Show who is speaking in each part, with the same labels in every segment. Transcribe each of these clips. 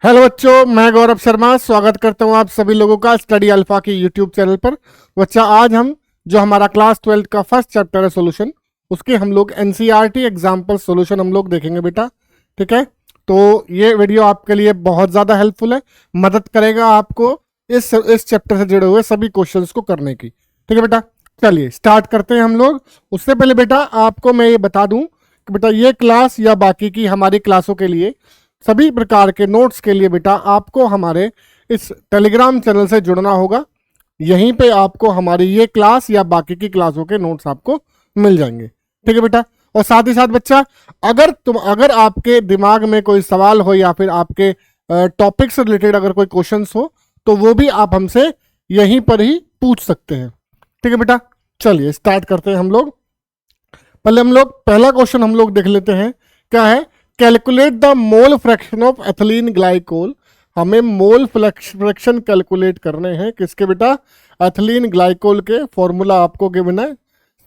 Speaker 1: Hello बच्चों, मैं गौरव शर्मा स्वागत करता हूं आप सभी लोगों का स्टडी अल्फा की यूट्यूब चैनल पर। बच्चा, आज हम जो हमारा क्लास 12 का फर्स्ट चैप्टर है सॉल्यूशन, उसके हम लोग एनसीईआरटी एग्जाम्पल सॉल्यूशन हम लोग देखेंगे बेटा। ठीक है, तो ये वीडियो आपके लिए बहुत ज़्यादा हेल्पफुल है, मदद करेगा आपको इस चैप्टर से जुड़े हुए सभी क्वेश्चंस को करने की। ठीक है बेटा, चलिए स्टार्ट करते हैं हम लोग। उससे पहले बेटा आपको मैं ये बता दूं कि बेटा ये क्लास या बाकी की हमारी क्लासों के लिए सभी प्रकार के नोट्स के लिए बेटा आपको हमारे इस टेलीग्राम चैनल से जुड़ना होगा। यहीं पे आपको हमारी ये क्लास या बाकी की क्लासों के नोट्स आपको मिल जाएंगे। ठीक है बेटा, और साथ ही साथ बच्चा, अगर आपके दिमाग में कोई सवाल हो या फिर आपके टॉपिक से रिलेटेड अगर कोई क्वेश्चंस हो तो वो भी आप हमसे यहीं पर ही पूछ सकते हैं। ठीक है बेटा, चलिए स्टार्ट करते हैं हम लोग। पहले हम लोग पहला क्वेश्चन हम लोग देख लेते हैं। क्या है? Calculate the mole fraction of ethylene glycol. हमें मोल फ्रैक्शन कैलकुलेट करने हैं किसके बेटा? एथिलीन ग्लाइकोल के। फॉर्मूला आपको गिवन है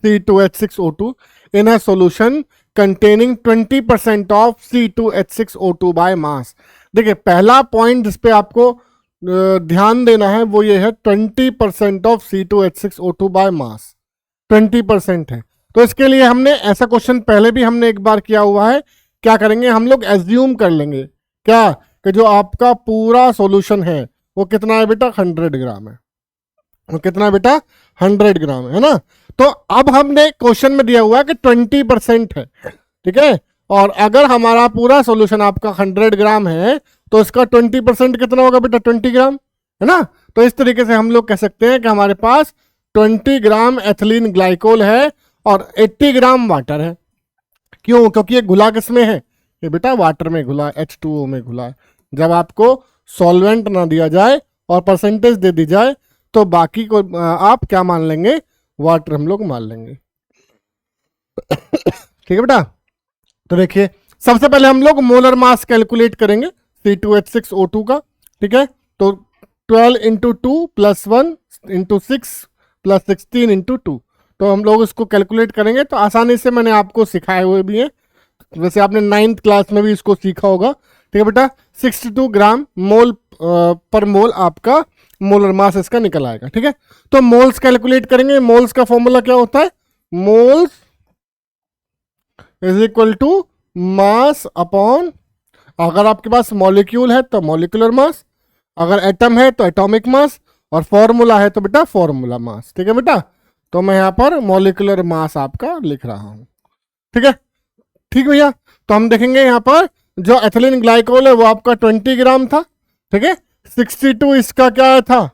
Speaker 1: C2H6O2 in a solution containing 20% of C2H6O2 by mass. देखिए, पहला पॉइंट जिस पे आपको ध्यान देना है वो ये है 20% ऑफ C2H6O2 बाय मास। 20% है, तो इसके लिए हमने ऐसा क्वेश्चन पहले भी हमने एक बार किया हुआ है। क्या करेंगे हम लोग? एज्यूम कर लेंगे क्या कि जो आपका पूरा सॉल्यूशन है वो कितना है बेटा? 100 ग्राम है। वो कितना है बेटा? 100 ग्राम है ना। तो अब हमने क्वेश्चन में दिया हुआ है कि 20% है। ठीक है, और अगर हमारा पूरा सॉल्यूशन आपका 100 ग्राम है तो इसका 20% कितना होगा बेटा? 20 ग्राम है ना। तो इस तरीके से हम लोग कह सकते हैं कि हमारे पास 20 ग्राम एथिलीन ग्लाइकोल है और 80 ग्राम वाटर है। क्यों? क्योंकि ये घुला किसमें है? ये बेटा वाटर में घुला, H2O में घुला है। जब आपको सॉल्वेंट ना दिया जाए और परसेंटेज दे दी जाए तो बाकी को आप क्या मान लेंगे? वाटर हम लोग मान लेंगे। ठीक है बेटा, तो देखिए सबसे पहले हम लोग मोलर मास कैलकुलेट करेंगे C2H6O2 का। ठीक है, तो 12 into 2 plus 1 into 6 plus 16 into 2, तो हम लोग इसको कैलकुलेट करेंगे। तो आसानी से मैंने आपको सिखाए हुए भी हैं, वैसे आपने 9th क्लास में भी इसको सीखा होगा। ठीक है बेटा, 62 ग्राम मोल पर मोल आपका मोलर मास इसका निकल आएगा। ठीक है, तो मोल्स कैलकुलेट करेंगे। मोल्स का फॉर्मूला क्या होता है? Moles is equal to mass upon, अगर आपके पास मॉलिक्यूल है तो मॉलिक्यूलर मास, अगर एटम है तो एटॉमिक मास, और फॉर्मूला है तो बेटा फॉर्मूला मास। ठीक है बेटा, तो मैं यहां पर मॉलिक्यूलर मास आपका लिख रहा हूं। ठीक है, ठीक भैया। तो हम देखेंगे यहाँ पर जो एथिलीन ग्लाइकोल है वो आपका 20 ग्राम था। ठीक है, 62 इसका क्या आया था?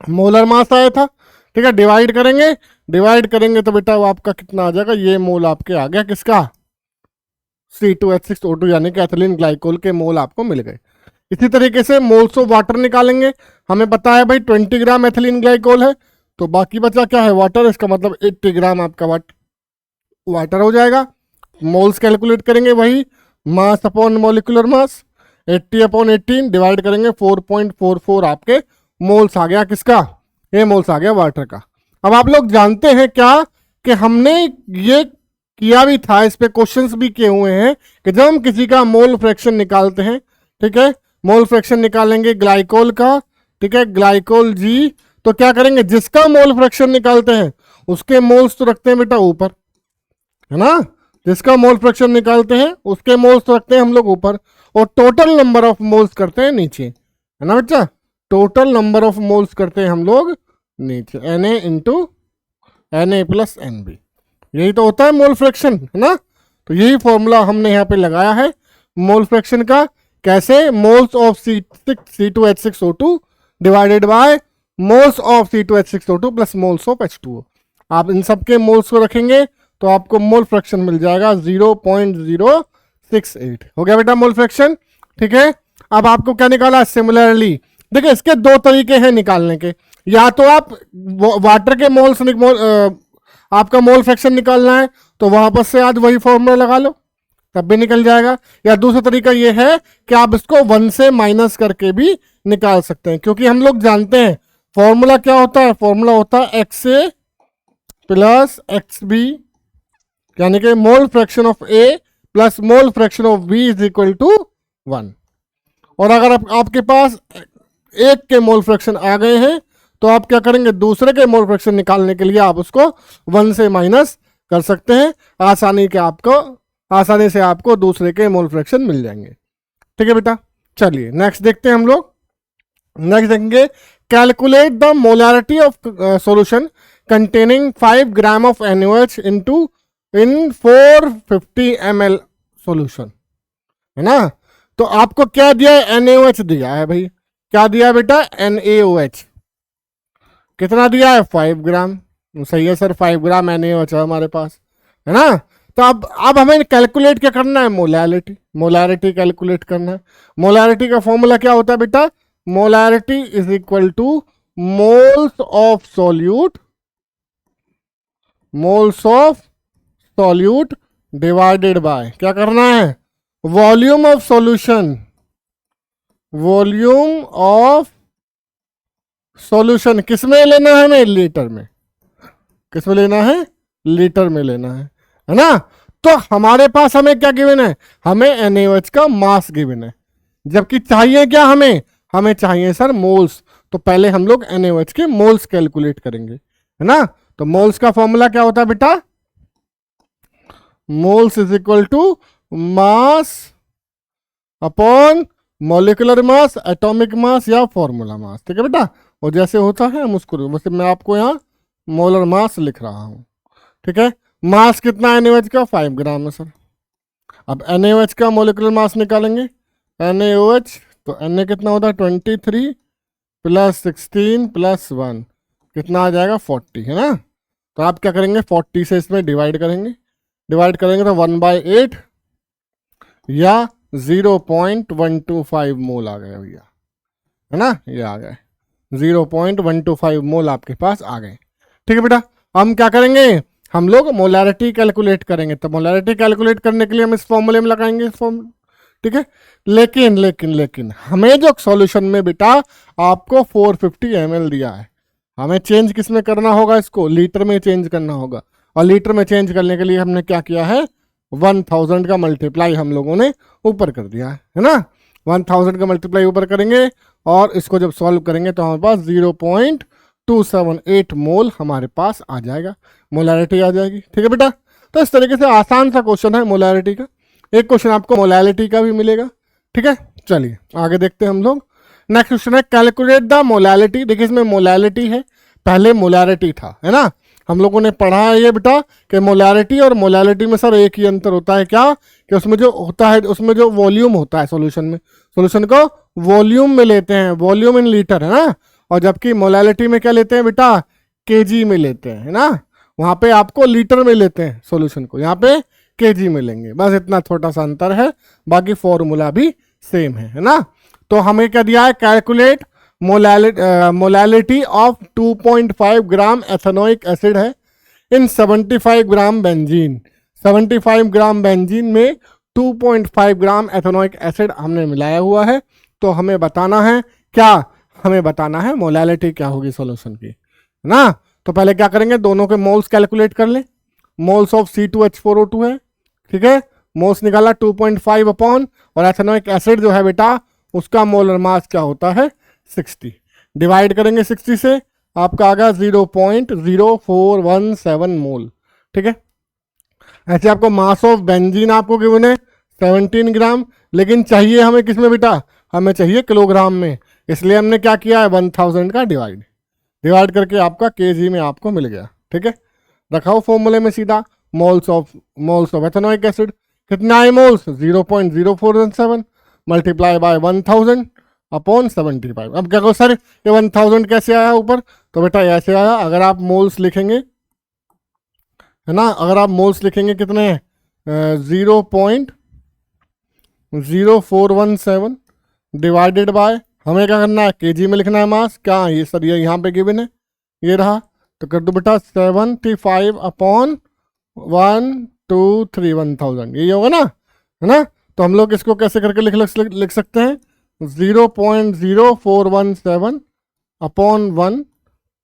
Speaker 1: मोलर मास आया था। ठीक है, डिवाइड करेंगे तो बेटा वो आपका कितना आ जाएगा? ये मोल आपके आ गया किसका? C2H6O2 यानी कि एथिलीन ग्लाइकोल के मोल आपको मिल गए। इसी तरीके से मोल्स ऑफ वाटर निकालेंगे। हमें पता है भाई 20 ग्राम एथिलीन ग्लाइकोल है, तो बाकी बचा क्या है? वाटर। इसका मतलब 80 ग्राम आपका वाटर हो जाएगा। मोल्स कैलकुलेट करेंगे, वही मास अपॉन मॉलिक्यूलर मास, 80 अपॉन 18 डिवाइड करेंगे 4.44 आपके मोल्स आ गया किसका? ये मोल्स आ गया वाटर का। अब आप लोग जानते हैं क्या कि हमने ये किया भी था, इस पे क्वेश्चंस भी किए हुए हैं कि जब हम किसी का मोल फ्रैक्शन निकालते हैं, ठीक है, मोल फ्रैक्शन निकालेंगे ग्लाइकोल का, ठीक है, ग्लाइकोल जी, तो क्या करेंगे? जिसका मोल फ्रैक्शन निकालते हैं उसके मोल्स तो रखते हैं बेटा ऊपर, है ना। जिसका मोल फ्रैक्शन निकालते हैं उसके मोल्स तो रखते हैं हम लोग ऊपर, और टोटल नंबर ऑफ मोल्स करते हैं नीचे, है ना बच्चा। टोटल नंबर ऑफ मोल्स करते हैं हम लोग नीचे, Na into Na plus NB। यही तो होता है मोल फ्रैक्शन, है ना। तो यही फॉर्मूला हमने यहाँ पे लगाया है मोल फ्रैक्शन का। कैसे? Moles of C2H6O2 divided by moles of C2H6O2 plus moles of H2O। आप इन सबके मोल्स को रखेंगे तो आपको मोल फ्रैक्शन मिल जाएगा 0.068। हो गया बेटा मोल फ्रैक्शन। ठीक है, अब आपको क्या निकाला? सिमिलरली देखिए, इसके दो तरीके हैं निकालने के। या तो आप वाटर के मोल्स आपका मोल फ्रैक्शन निकालना है तो वापस से आज वही फॉर्मूला लगा लो, तब भी निकल जाएगा। या दूसरा तरीका ये है कि आप इसको 1 से माइनस करके भी निकाल सकते हैं, क्योंकि हम लोग जानते हैं फॉर्मूला क्या होता है? फॉर्मूला होता है XA प्लस XB, यानी कि mole fraction of A plus mole fraction of B is equal to 1। और अगर आपके पास एक के मोल फ्रैक्शन आ गए हैं तो आप क्या करेंगे, दूसरे के मोल फ्रैक्शन निकालने के लिए आप उसको 1 से माइनस कर सकते हैं। आसानी से आपको दूसरे के मोल फ्रैक्शन मिल जाएंगे। ठीक है बेटा, चलिए नेक्स्ट देखते हैं हम लोग। नेक्स्ट देखेंगे, calculate the molarity of solution containing 5 gram of NaOH in 450 ml solution, है ना। तो आपको क्या दिया है, NaOH दिया है भाई। क्या दिया है बेटा, NaOH कितना दिया है, 5 ग्राम। सही है सर, 5 ग्राम NaOH है हमारे पास, है ना। तो अब हमें कैलकुलेट क्या करना है, मोलारिटी कैलकुलेट करना है। मोलारिटी का फॉर्मूला क्या होता है बेटा, molarity is equal two moles of solute divided by, क्या करना है, वॉल्यूम ऑफ सॉल्यूशन किसमें लेना है हमें, लीटर में। किसमें लेना है, लीटर में लेना है ना। तो हमारे पास हमें क्या गिवन है, हमें NaOH का मास गिवन है, जबकि चाहिए क्या हमें चाहिए सर मोल्स। तो पहले हम लोग NaOH के मोल्स कैलकुलेट करेंगे, है ना। तो मोल्स का फॉर्मूला क्या होता है बेटा, moles is equal to mass upon molecular mass, atomic mass या फॉर्मूला मास। ठीक है बेटा, और जैसे होता है हम उसको, वैसे मैं आपको यहाँ मोलर मास लिख रहा हूँ। ठीक है, मास कितना है NaOH का, 5 ग्राम है सर। अब NaOH का मोलिकुलर मास निकालेंगे, NaOH तो Na कितना होता है, 23 प्लस 16 प्लस 1 कितना आ जाएगा, 40, है ना। तो आप क्या करेंगे, 40 से इसमें डिवाइड करेंगे तो 1/8 या 0.125 मोल आ गया भैया, है ना। ये आ गए 0.125 मोल आपके पास आ गए। ठीक है बेटा, हम क्या करेंगे, हम लोग मोलारिटी कैलकुलेट करेंगे। तो मोलारिटी कैलकुलेट करने के लिए हम इस फॉर्मूले में लगाएंगे इस फॉर्मूला। ठीक है, लेकिन हमें जो सॉल्यूशन में बेटा आपको 450 ml दिया है, हमें चेंज किस में करना होगा, इसको लीटर में चेंज करना होगा। और लीटर में चेंज करने के लिए हमने क्या किया है, 1000 का मल्टीप्लाई हम लोगों ने ऊपर कर दिया है ना। 1000 का मल्टीप्लाई ऊपर करेंगे और इसको जब सॉल्व करेंगे तो हमारे पास 0.278 मोल हमारे पास आ जाएगा, मोलारिटी आ जाएगी। ठीक है बेटा, तो इस तरीके से आसान सा क्वेश्चन है मोलारिटी का। एक क्वेश्चन आपको मोलारिटी का भी मिलेगा। ठीक है, चलिए आगे देखते हैं हम लोग। नेक्स्ट क्वेश्चन है, कैलकुलेट द मोलारिटी। देखिए इसमें मोलारिटी है, पहले मोलारिटी था, है ना। हम लोगों ने पढ़ा है ये बेटा कि मोलारिटी और मोलालिटी में सर एक ही अंतर होता है, क्या कि उसमें जो होता है, उसमें जो वॉल्यूम होता है सॉल्यूशन में, सॉल्यूशन को वॉल्यूम में लेते हैं, वॉल्यूम इन लीटर, है ना। और जबकि मोलालिटी में क्या लेते हैं बेटा, केजी में लेते हैं, है ना। वहां पे आपको लीटर में लेते हैं सॉल्यूशन को, यहाँ पे केजी में लेंगे, बस इतना छोटा सा अंतर है, बाकी फॉर्मूला भी सेम है ना। तो हमें क्या दिया है, calculate molality of 2.5 gram ethanoic acid है इन 75 ग्राम बेंजीन। 75 ग्राम बेंजीन में 2.5 ग्राम एथेनोइक एसिड हमने मिलाया हुआ है। तो हमें बताना है क्या, हमें बताना है मोलालिटी क्या होगी सॉल्यूशन की, है ना। तो पहले क्या करेंगे, दोनों के मोल्स कैलकुलेट कर ले। मोल्स ऑफ C2H4O2 है, ठीक है, मोल्स निकाला 2.5 अपॉन, और एथेनोइक एसिड जो है बेटा उसका मोलर मास क्या होता है, 60। डिवाइड करेंगे 60 से, आपका आ गया 0.0417 मोल। ठीक है, ऐसे आपको मास ऑफ बेंजीन आपको गिवन है 17 ग्राम, लेकिन चाहिए हमें किस में बेटा, हमें चाहिए किलोग्राम में, इसलिए हमने क्या किया है 1000 का डिवाइड करके आपका केजी में आपको मिल गया। ठीक है, रखाओ फॉर्मूले में सीधा, मोल्स ऑफ एथेनोइक एसिड कितना है, मोल्स 0.0417 मल्टीप्लाई बाय 1000 अपॉन 75। अब क्या कहो सर ये 1000 कैसे आया ऊपर, तो बेटा ऐसे आया, अगर आप मोल्स लिखेंगे, है ना, अगर आप मोल्स लिखेंगे कितने हैं, 0.0417 डिवाइडेड बाय, हमें क्या करना है, केजी में लिखना है मास, क्या ये सर ये यहाँ पे गिवन है, ये रहा, तो कर दो बेटा 75 अपॉन 1000, यही होगा ना, है ना। तो हम लोग इसको कैसे करके लिख सकते हैं, 0.0417 अपॉन 1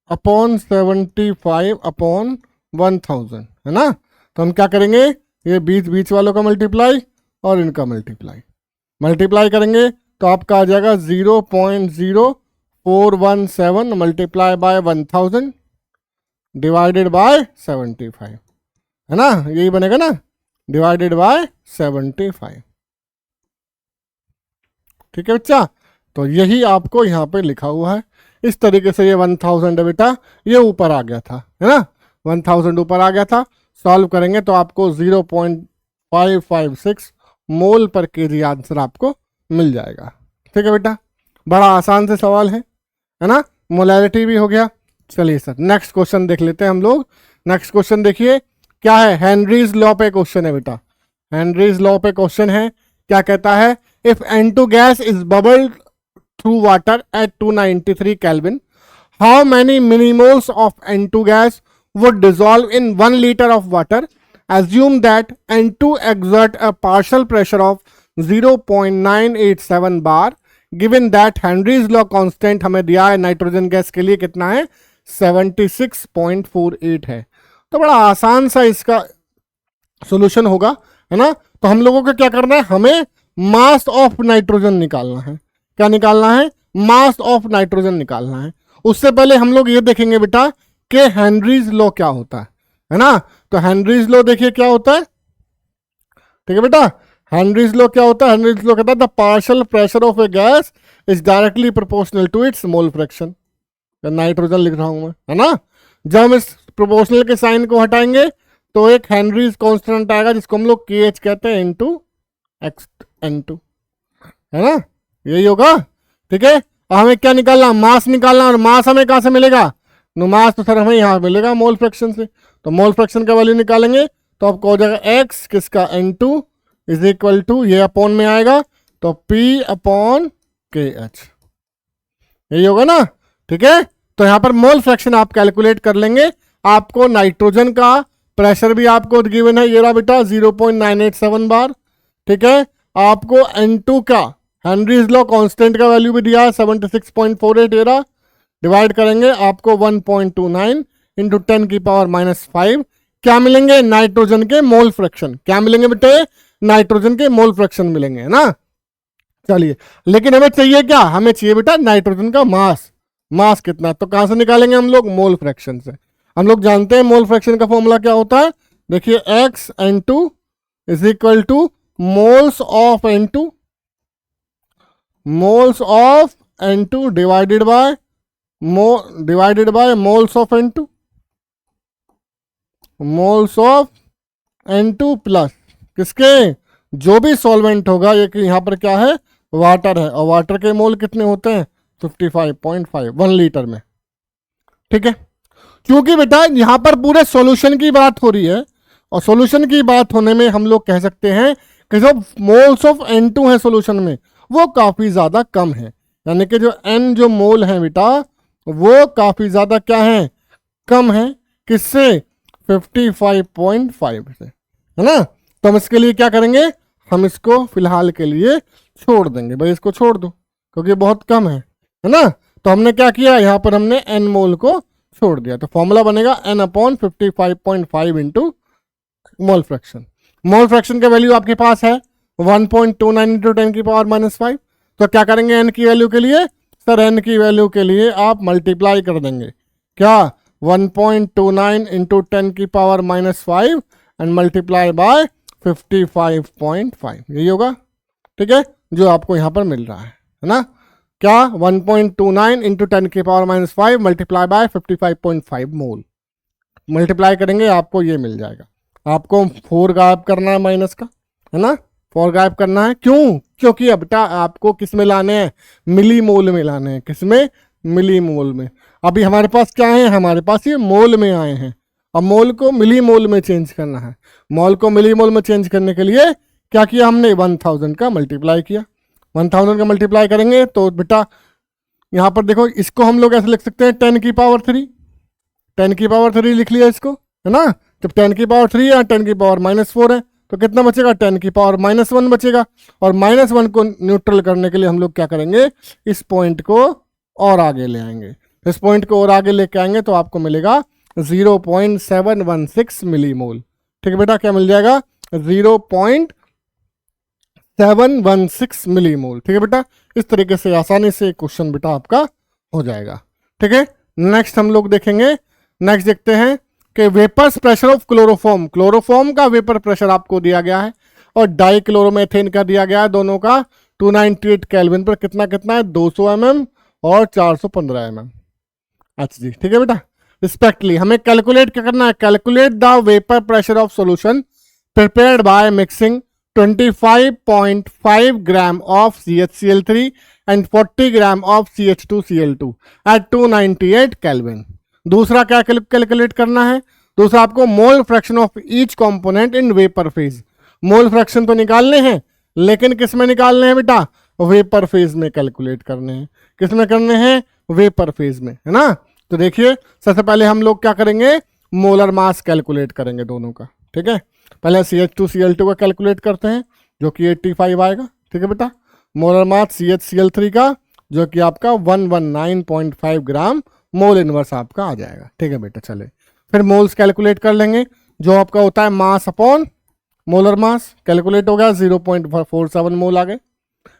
Speaker 1: अपॉन 75 अपॉन 1000, है ना। तो हम क्या करेंगे, ये बीच वालों का मल्टीप्लाई और इनका मल्टीप्लाई करेंगे तो आपका आ जाएगा 0.0417 मल्टीप्लाई बाय 1000 डिवाइडेड बाय 75, है ना, यही बनेगा ना, डिवाइडेड बाय 75। ठीक है बच्चा, तो यही आपको यहाँ पे लिखा हुआ है। इस तरीके से ये 1000 है बेटा, ये ऊपर आ गया था, है ना, 1000 ऊपर आ गया था। सॉल्व करेंगे तो आपको 0.556 मोल पर केजी आंसर आपको मिल जाएगा। ठीक है बेटा, बड़ा आसान से सवाल है ना, मोलैरिटी भी हो गया। चलिए सर नेक्स्ट क्वेश्चन देख लेते हैं हम लोग। नेक्स्ट क्वेश्चन देखिए क्या है, हेनरीज लॉ पे क्वेश्चन है बेटा, हेनरीज लॉ पे क्वेश्चन है। क्या कहता है, if N2 gas is bubbled through water at 293 Kelvin, how many millimoles of N2 gas would dissolve in 1 liter of water? Assume that N2 exert a partial pressure of 0.987 bar, given that Henry's law constant हमें दिया है nitrogen gas के लिए कितना है, 76.48 है। तो बड़ा आसान सा इसका सॉल्यूशन होगा, है ना। तो हम लोगों को क्या करना है, हमें मास ऑफ नाइट्रोजन निकालना है। क्या निकालना है, मास ऑफ नाइट्रोजन निकालना है। उससे पहले हम लोग ये देखेंगे बेटा कि हेनरीज लॉ क्या होता है ना। तो हेनरीज लॉ देखिए क्या होता है, ठीक है बेटा, हेनरीज लॉ क्या होता है, हेनरीज लॉ कहता है the partial pressure of a gas is directly proportional to its mole fraction. Nitrogen लिख रहा हूं मैं, है ना। जब हम इस प्रोपोर्शनल के साइन को हटाएंगे तो एक हेनरीज कांस्टेंट आएगा जिसको हम लोग KH कहते हैं इनटू N2, है ना, यही होगा। ठीक है, हमें क्या निकालना, मास निकालना, और मास हमें कहां से मिलेगा, मास तो सर हमें यहाँ मिलेगा मोल फ्रैक्शन से। तो मोल फ्रैक्शन का वैल्यू निकालेंगे तो आपको हो जाएगा x किसका N2 इज इक्वल टू, ये अपॉन में आएगा तो P अपॉन KH, यही होगा ना। ठीक है, तो यहाँ पर मोल फ्रैक्शन आप कैलकुलेट कर लेंगे। आपको नाइट्रोजन का प्रेशर भी आपको गिवन है, ये रहा बेटा 0.987 बार। ठीक है, आपको N2 का हेनरीज लॉ कांस्टेंट का वैल्यू भी दिया है 76.48, ये रहा। डिवाइड करेंगे आपको 1.29 इंटू 10 की पावर -5 क्या मिलेंगे, नाइट्रोजन के मोल फ्रैक्शन। क्या मिलेंगे बेटे, नाइट्रोजन के मोल फ्रैक्शन मिलेंगे, है ना। चलिए, लेकिन हमें चाहिए क्या, हमें चाहिए बेटा नाइट्रोजन का मास। मास कितना, तो कहां से निकालेंगे हम लोग, मोल फ्रैक्शन से। हम लोग जानते हैं मोल फ्रैक्शन का फॉर्मूला क्या होता है, देखिए x N2 is equal two moles of N2, moles of N2 divided by moles of N2, moles of N2 plus किसके, जो भी सॉल्वेंट होगा, ये कि यहाँ पर क्या है, वाटर है, और वाटर के मोल कितने होते हैं 55.5 1 लीटर में। ठीक है, क्योंकि बेटा यहां पर पूरे सॉल्यूशन की बात हो रही है, और सॉल्यूशन की बात होने में हम लोग कह सकते हैं कि जो मोल्स ऑफ N2 है सॉल्यूशन में वो काफी ज्यादा कम है, यानी कि जो N जो मोल है बेटा वो काफी ज्यादा क्या है, कम है, किससे, 55.5 से, है ना। तो हम इसके लिए क्या करेंगे, हम इसको फिलहाल के लिए छोड़ देंगे, भाई इसको छोड़ दो क्योंकि बहुत कम है ना। तो हमने क्या किया, यहाँ पर हमने N मोल को छोड़ दिया, तो फॉर्मूला बनेगा N upon 55.5 into mole fraction. Mole fraction का वैल्यू आपके पास है 1.29 इंटू 10 की पावर -5। तो क्या करेंगे N की वैल्यू के लिए, सर N की वैल्यू के लिए आप मल्टीप्लाई कर देंगे, क्या 1.29 इंटू 10 की पावर -5 एंड मल्टीप्लाई बाय 55.5, यही होगा। ठीक है, जो आपको यहाँ पर मिल रहा है ना, क्या 1.29 इंटू 10 की power -5 multiply by 55.5 mole. Multiply करेंगे आपको ये मिल जाएगा। आपको 4 गायब करना है माइनस का, है ना, 4 गायब करना है, क्यों, क्योंकि अब बेटा आपको किस में लाने हैं, मिली मोल में लाने हैं, किस में, मिली मोल में। अभी हमारे पास क्या है, हमारे पास ये मोल में आए हैं, अब मोल को मिली मोल में चेंज करना है। मोल को मिली मोल में चेंज करने के लिए क्या किया हमने, 1000 का मल्टीप्लाई किया। 1000 का मल्टीप्लाई करेंगे तो बेटा यहाँ पर देखो, इसको हम लोग ऐसे लिख सकते हैं 10 की पावर 3, 10 की पावर 3 लिख लिया इसको, है ना। जब 10 की पावर 3 या 10 की पावर -4 है तो कितना बचेगा, 10 की पावर -1 बचेगा। और -1 को न्यूट्रल करने के लिए हम लोग क्या करेंगे, इस पॉइंट को और आगे ले आएंगे। इस पॉइंट को और आगे लेके आएंगे तो आपको मिलेगा 0.716 मिलीमोल। ठीक है बेटा, क्या मिल जाएगा, 0.716 716 मिलीमोल। ठीक है बेटा, इस तरीके से आसानी से क्वेश्चन बेटा आपका हो जाएगा। ठीक है, नेक्स्ट हम लोग देखेंगे, नेक्स्ट देखते हैं कि vapours pressure of chloroform. Chloroform का वेपर प्रेशर आपको दिया गया है और डाइक्लोरोमेथेन का दिया गया है, दोनों का 298 केल्विन पर कितना कितना है, 200 mm और 415 mm Hg। ठीक है बेटा, रिस्पेक्टली हमें कैलकुलेट क्या करना है, calculate the vapour pressure of solution prepared by mixing 25.5 gram of CHCl3 and 40 gram of CH2Cl2 at 298 kelvin. दूसरा क्या कैलकुलेट करना है, दूसरा आपको mole fraction of each component in vapour phase. Mole fraction तो निकालने हैं, लेकिन किस में निकालने हैं बेटा, वेपर फेज में कैलकुलेट करने हैं। किस में करने हैं, वेपर फेज में, है ना। तो देखिए सबसे पहले हम लोग क्या करेंगे, मोलर मास कैलकुलेट करेंगे दोनों का। ठीक है, पहले CH2Cl2 का कैलकुलेट करते हैं जो कि 85 आएगा। ठीक है बेटा, मोलर मास CHCl3 का जो कि आपका 119.5 ग्राम मोल इनवर्स आपका आ जाएगा। ठीक है बेटा, चले फिर मोल्स कैलकुलेट कर लेंगे, जो आपका होता है mass upon molar mass, calculate हो गया 0.47 मोल आ गए।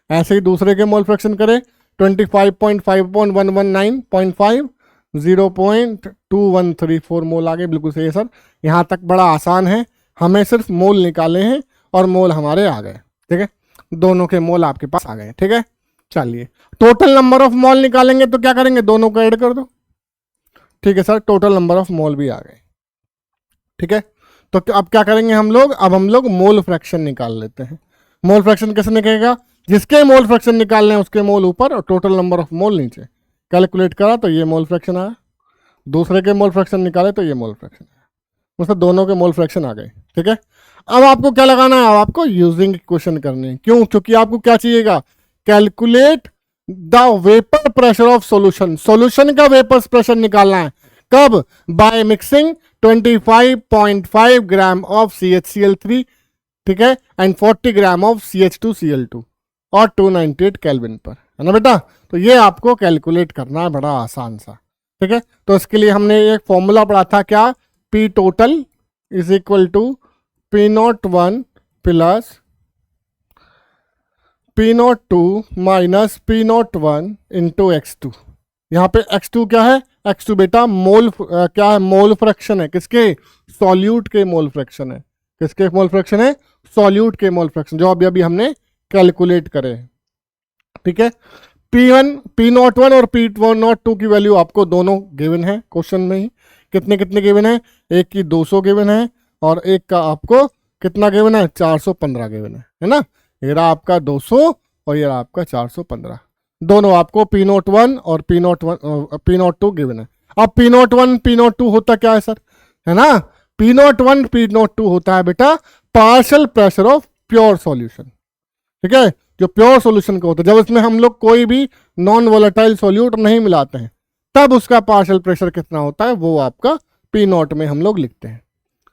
Speaker 1: ऐसे ही दूसरे के मोल फ्रैक्शन करें, 25.5 अपॉन 119.5 0.2134 मोल आ गए। बिल्कुल सही है सर, यहाँ तक बड़ा आसान है, हमें सिर्फ मोल निकाले हैं और मोल हमारे आ गए। ठीक है, दोनों के मोल आपके पास आ गए। ठीक है, चलिए टोटल नंबर ऑफ मोल निकालेंगे तो क्या करेंगे, दोनों को ऐड कर दो। ठीक है sir, total number of mole भी आ गए। ठीक है, तो अब क्या करेंगे हम लोग, अब हम लोग मोल फ्रैक्शन निकाल लेते हैं। मोल फ्रैक्शन कैसे निकलेगा, जिसके मोल फ्रैक्शन निकालने हैं उसके मोल ऊपर और टोटल नंबर ऑफ मोल नीचे। कैलकुलेट करा तो ये मोल फ्रैक्शन आया, दूसरे के मोल फ्रैक्शन निकाले तो ये मोल फ्रैक्शन आया, मतलब दोनों के मोल फ्रैक्शन आ गए। ठीक है, अब आपको क्या लगाना है, अब आपको यूजिंग इक्वेशन करनी है। क्यों, क्योंकि आपको क्या चाहिएगा, calculate the vapour pressure of solution. Solution का वेपर प्रेशर निकालना है, कब, bye mixing 25.5 gram of CHCl3, ठीक है, एंड 40 ग्राम ऑफ CH2Cl2 और 298 केल्विन पर, है ना बेटा। तो ये आपको कैलकुलेट करना है, बड़ा आसान सा। ठीक है, तो इसके लिए हमने एक फॉर्मूला पढ़ा था, क्या, P total is equal to P01 plus P02 minus P01 into X2। यहाँ पे X2 क्या है, X2 बेटा मोल क्या है, मोल फ्रैक्शन है, किसके, सॉल्यूट के मोल फ्रैक्शन है। किसके मोल फ्रैक्शन है, सॉल्यूट के मोल फ्रैक्शन, जो अभी अभी हमने कैलकुलेट करे। ठीक है, P01 और P02 की वैल्यू आपको दोनों गिवन है क्वेश्चन में ही। कितने कितने गिवन है, एक की 200 गिवन है और एक का आपको कितना गिवन है, 415 गिवन है ना। ये रहा आपका 200 और ये रहा आपका 415, दोनों आपको P01 और P02 गिवन है। अब P01 P02 होता क्या है सर, है ना, P01 P02 होता है बेटा partial pressure of pure solution. ठीक है, जो प्योर सॉल्यूशन का होता है, जब इसमें हम लोग कोई भी नॉन वोलेटाइल सॉल्यूट नहीं मिलाते हैं, तब उसका पार्शियल प्रेशर कितना होता है, वो आपका P0 में हम लोग लिखते हैं।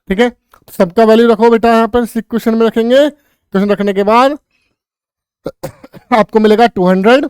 Speaker 1: ठीक है, तो सबका वैल्यू रखो बेटा, यहाँ पर इक्वेशन में रखेंगे। इक्वेशन रखने के बाद आपको मिलेगा 200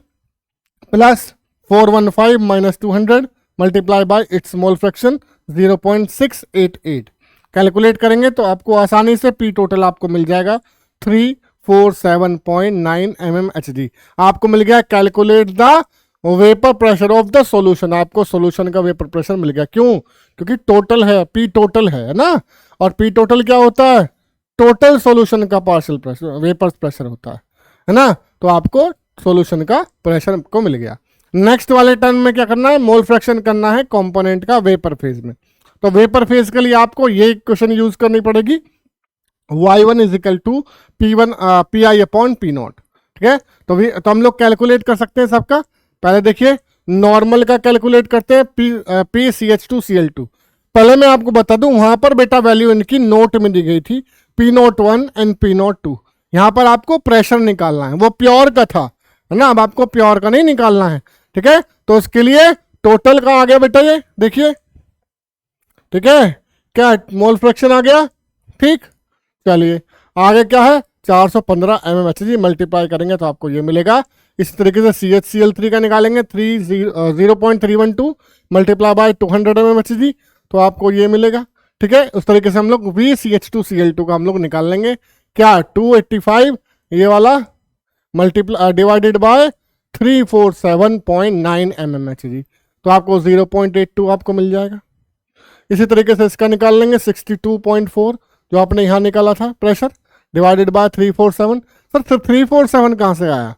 Speaker 1: plus 415 minus 200 multiply by it's mole fraction 0.688। Calculate करेंगे तो आपको आसानी से P टोटल आपको मिल जाएगा 347.9 mmHg। आपको मिल गया calculate the vapour pressure of the solution, आपको सॉल्यूशन का वेपर प्रेशर मिल गया। क्यों, क्योंकि टोटल है, P टोटल है ना, और P टोटल क्या होता है, टोटल सॉल्यूशन का पार्शियल प्रेशर वेपर प्रेशर होता है ना। तो आपको सॉल्यूशन का प्रेशर को मिल गया। नेक्स्ट वाले टर्म में क्या करना है, मोल फ्रैक्शन करना है कंपोनेंट का वेपर फेज में। तो वेपर फेज के लिए आपको ये इक्वेशन यूज करनी पड़ेगी, y1 is equal to pi upon P0। ठीक है, तो हम लोग कैलकुलेट कर सकते हैं सबका। पहले देखिए नॉर्मल का कैलकुलेट करते हैं, PCH2Cl2। पहले मैं आपको बता दूं, वहां पर बेटा वैल्यू इनकी नोट में दी गई थी, P01 एंड P02। यहाँ पर आपको प्रेशर निकालना है, वो प्योर का था, है ना, अब आपको प्योर का नहीं निकालना है। ठीक है, तो इसके लिए टोटल का आ गया बेटा, ये देखिए, ठीक है, क्या मोल फ्रैक्शन आ गया। ठीक, चलिए आगे क्या है, 415 mmHg मल्टीप्लाई करेंगे तो आपको ये मिलेगा। इस तरीके से CHCl3 का निकालेंगे 0.312 मल्टीप्लाई बाय 200 mmHg, तो आपको ये मिलेगा। ठीक है, उस तरीके से हम लोग VCH2Cl2 का हम लोग निकाल लेंगे, क्या 285 ये वाला मल्टीप्लाई डिवाइडेड बाय 347.9 mmHg, तो आपको 0.82 आपको मिल जाएगा। इसी तरीके से इसका निकाल लेंगे 62.4 जो आपने यहाँ निकाला था प्रेशर डिवाइडेड बाय 347। सर 347 कहाँ से आया,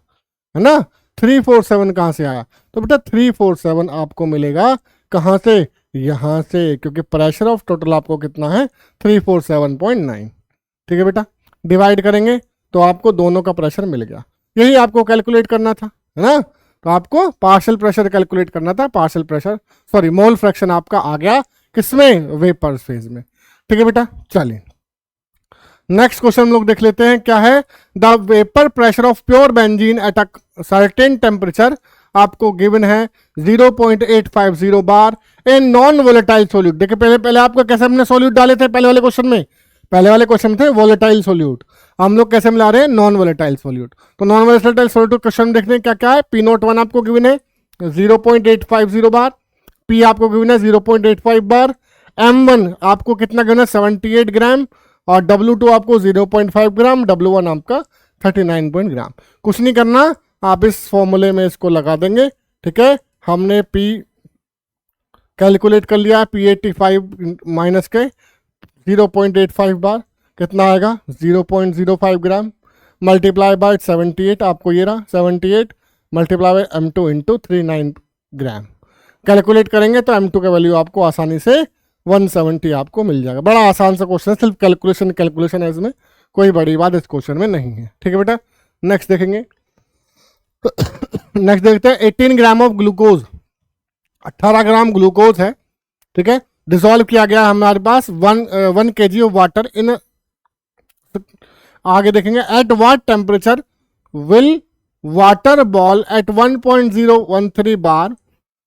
Speaker 1: है ना, 347 कहाँ से आया, तो बेटा 347 आपको मिलेगा कहाँ से, यहाँ से, क्योंकि प्रेशर ऑफ टोटल आपको कितना है 347.9। ठीक है बेटा, डिवाइड करेंगे तो आपको दोनों का प्रेशर मिल गया। यही आपको कैलकुलेट करना था, है ना, तो आपको पार्शियल प्रेशर कैलकुलेट करना था, partial pressure sorry mole fraction आपका आ गया किसमें, वेपर फेज में। ठीक है बेटा, चलिए नेक्स्ट क्वेश्चन हम लोग देख लेते हैं क्या है। The vapour pressure of pure benzene at a certain temperature आपको गिवन है 0.850 बार इन नॉन वोलेटाइल सोल्यूट। देखिए पहले आपको कैसे हमने सोल्यूट डाले थे पहले वाले क्वेश्चन में, पहले वाले क्वेश्चन थे वोलेटाइल सोल्यूट, हम लोग कैसे मिला रहे हैं नॉन वोलेटाइल सोल्यूट। तो नॉन वोलेटाइल सोल्यूट क्वेश्चन देखते हैं क्या क्या है। P01 आपको गिवन है 0.850 बार, P आपको गिवन है 0.85 बार, M1 आपको कितना गिवन है 78 ग्राम और W2 आपको 0.5 ग्राम, W1 आपका 39 ग्राम। कुछ नहीं करना, आप इस फॉर्मूले में इसको लगा देंगे। ठीक है, हमने P कैलकुलेट कर लिया, P85 माइनस के 0.85 बार कितना आएगा 0.05 ग्राम, मल्टीप्लाई बाय 78 आपको ये रहा 78 multiply by M2 into 39 gram. Calculate करेंगे तो M2 का वैल्यू आपको आसानी से 170 आपको मिल जाएगा। बड़ा आसान सा क्वेश्चन है, सिर्फ कैलकुलेशन है, इसमें कोई बड़ी बात इस क्वेश्चन में नहीं है। ठीक है बेटा, नेक्स्ट देखेंगे। नेक्स्ट देखते हैं 18 gram of glucose, 18 gram glucose है। ठीक है, डिसॉल्व किया गया हमारे पास 1 kg ऑफ वाटर इन, आगे देखेंगे at what temperature will water boil एट 1.013 बार,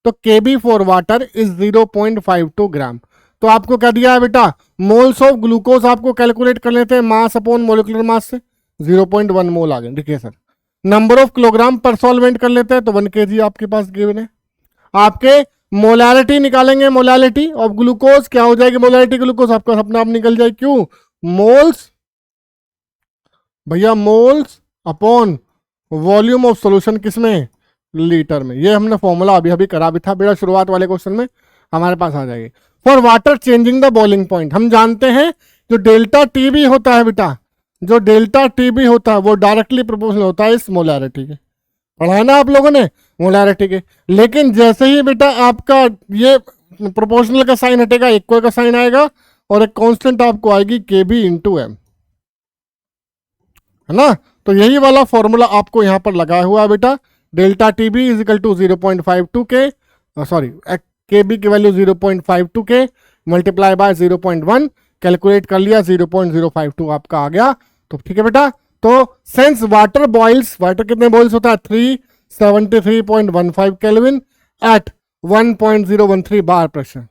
Speaker 1: तो Kb for water is 0.52 gram. तो आपको क्या दिया है बेटा, मोल्स ऑफ ग्लूकोज आपको कैलकुलेट कर लेते हैं मास अपॉन मोलिकुलर मास से 0.1 मोल आ गए। देखिए सर, नंबर ऑफ किलोग्राम पर सॉल्वेंट कर लेते हैं तो 1 kg आपके पास गिवन है। आपके मोलैरिटी निकालेंगे, मोलैरिटी ऑफ ग्लूकोज क्या हो जाएगी, मोलैरिटी ग्लूकोज आपका अपने आप निकल जाए, क्यों, मोल्स भैया, moles upon volume of solution किसमें, लीटर में। ये हमने फॉर्मूला अभी अभी करा भी था बेटा, शुरुआत वाले क्वेश्चन में हमारे पास आ जाएगी। For water changing the boiling point, हम जानते हैं जो डेल्टा टी भी होता है बेटा, जो डेल्टा टी भी होता है वो डायरेक्टली प्रोपोर्शनल होता है इस मोलैरिटी के, पढ़ा है ना आप लोगों ने मोलैरिटी के। लेकिन जैसे ही बेटा आपका ये प्रोपोर्शनल का साइन हटेगा, इक्वल का साइन आएगा और एक कांस्टेंट आपको आएगी Kb इंटू एम, है ना। तो यही वाला फॉर्मूला आपको यहाँ पर लगाया हुआ है बेटा, delta T B is equal to 0.52 K, sorry Kb की वैल्यू 0.52 के मल्टीप्लाई बाय 0.1, कैलकुलेट कर लिया 0.052 आपका आ गया। तो ठीक है बेटा, तो सेंस वाटर बॉइल्स, वाटर कितने बॉइल्स होता है 373.15 kelvin at 1.013 bar pressure,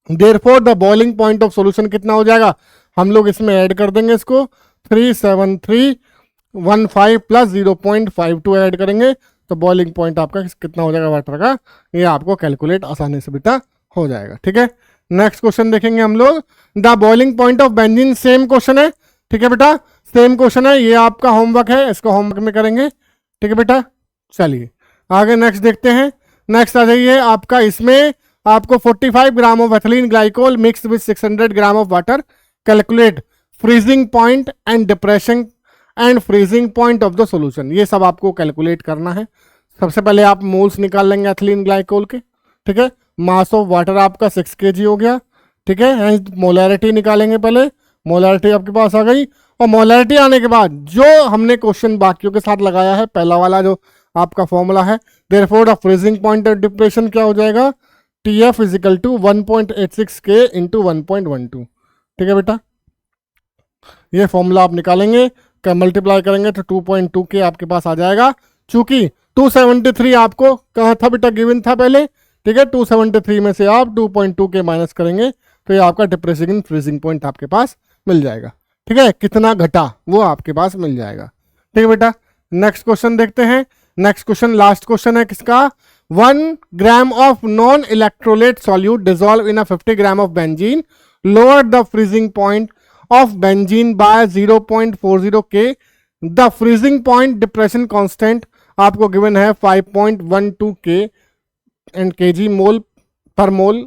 Speaker 1: therefore the boiling point of solution कितना हो जाएगा, हम लोग इसमें ऐड कर देंगे इसको 37315 प्लस 0.52 ऐड करेंगे तो बॉइलिंग पॉइंट आपका कितना हो जाएगा वाटर का, ये आपको कैलकुलेट आसानी से बेटा हो जाएगा। ठीक है, नेक्स्ट क्वेश्चन देखेंगे हम लोग। The boiling point of benzene, same question है। ठीक है बेटा, सेम क्वेश्चन है, ये आपका होमवर्क है, इसको होमवर्क में करेंगे। ठीक है बेटा, चलिए आगे नेक्स्ट देखते हैं। नेक्स्ट आ जाइए आपका, इसमें आपको 45 gram of ethylene glycol mix with 600 gram of water, calculate freezing point and depression and freezing point of the solution. ये सब आपको कैलकुलेट करना है। सबसे पहले आप मोल्स निकाल लेंगे एथिलीन ग्लाइकोल के। ठीक है, मास ऑफ वाटर आपका 6 kg हो गया। ठीक है, मोलैरिटी निकालेंगे, पहले मोलैरिटी आपके पास आ गई और मोलैरिटी आने के बाद जो हमने क्वेश्चन बाकियों के साथ लगाया है, पहला वाला जो आपका फॉर्मूला है, therefore the freezing point of depression क्या हो जाएगा, TF is equal to 1.86 K into 1.12। ठीक है बेटा, ये फॉर्मूला आप निकालेंगे, मल्टीप्लाई करेंगे तो 2.2 K आपके पास आ जाएगा। चूंकि 273 आपको कहाँ था बेटा, गिवन था पहले। ठीक है, 273 में से आप 2.2 K माइनस करेंगे तो ये आपका डिप्रेसिंग फ्रीजिंग पॉइंट आपके पास मिल जाएगा। ठीक है, कितना घटा वो आपके पास मिल जाएगा। ठीक है बेटा, नेक्स्ट क्वेश्चन देखते हैं। नेक्स्ट क्वेश्चन लास्ट क्वेश्चन है किसका, 1 gram of non electrolyte solute dissolve in 50 gram of benzene, lower the freezing point of benzene by 0.40 K the freezing point depression constant आपको गिवन है 5.12 K and KG mol per mol.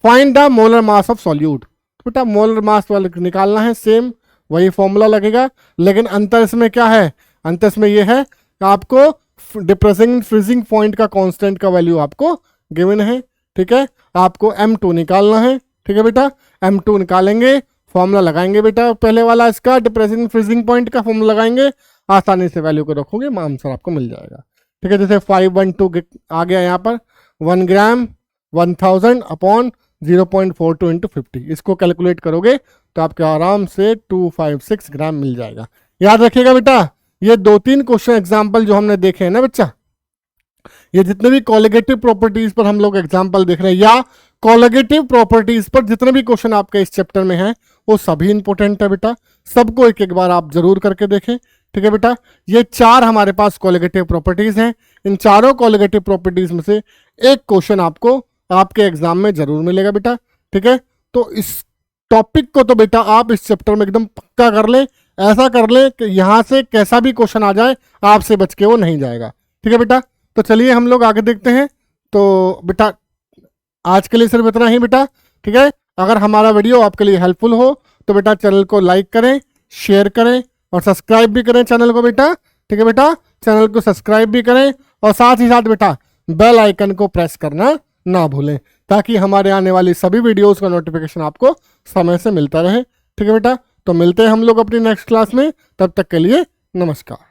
Speaker 1: Find the molar mass of solute. बेटा molar mass वाले निकालना है, same वही formula लगेगा, लेकिन अंतर इसमें क्या है, अंतर इसमें ये है कि आपको डिप्रेसिंग फ्रीजिंग पॉइंट का कांस्टेंट का वैल्यू आपको गिवन है। ठीक है, आपको M2 निकालना है। ठीक है बेटा, M2 निकालेंगे, फॉर्मूला लगाएंगे बेटा पहले वाला इसका डिप्रेसिंग फ्रीजिंग पॉइंट का फॉर्मूला लगाएंगे, आसानी से वैल्यू को रखोगे, आंसर आपको मिल जाएगा। ठीक है, जैसे 512 आ गया यहाँ पर 1 ग्राम 1000 अपॉन 0.42 इंटू 50, इसको कैलकुलेट करोगे तो आपके आराम से 256 ग्राम मिल जाएगा। याद रखिएगा बेटा, ये 2-3 क्वेश्चन एग्जाम्पल जो हमने देखे हैं ना बच्चा, ये जितने भी कोलिगेटिव प्रॉपर्टीज पर हम लोग एग्जाम्पल देख रहे हैं या कोलिगेटिव प्रॉपर्टीज पर जितने भी क्वेश्चन आपके इस चैप्टर में हैं वो सभी इंपॉर्टेंट है बेटा, सबको एक एक बार आप जरूर करके देखें। ठीक है बेटा, ये 4 हमारे पास कोलिगेटिव प्रॉपर्टीज हैं, इन चारों कोलिगेटिव प्रॉपर्टीज में से एक क्वेश्चन आपको आपके एग्जाम में जरूर मिलेगा बेटा। ठीक है, तो इस टॉपिक को तो बेटा आप इस चैप्टर में एकदम पक्का कर ले, ऐसा कर ले कि यहाँ से कैसा भी क्वेश्चन आ जाए आपसे बच के वो नहीं जाएगा। ठीक है बेटा, तो चलिए हम लोग आगे देखते हैं। तो बेटा आज के लिए सिर्फ इतना ही बेटा। ठीक है, अगर हमारा वीडियो आपके लिए हेल्पफुल हो तो बेटा चैनल को लाइक करें, शेयर करें और सब्सक्राइब भी करें चैनल को बेटा। ठीक है बेटा, चैनल को सब्सक्राइब भी करें और साथ ही साथ बेटा बेल आइकन को प्रेस करना ना भूलें, ताकि हमारे आने वाली सभी वीडियोस का नोटिफिकेशन आपको समय से मिलता रहे। ठीक है बेटा, तो मिलते हैं हम लोग अपनी नेक्स्ट क्लास में, तब तक के लिए नमस्कार।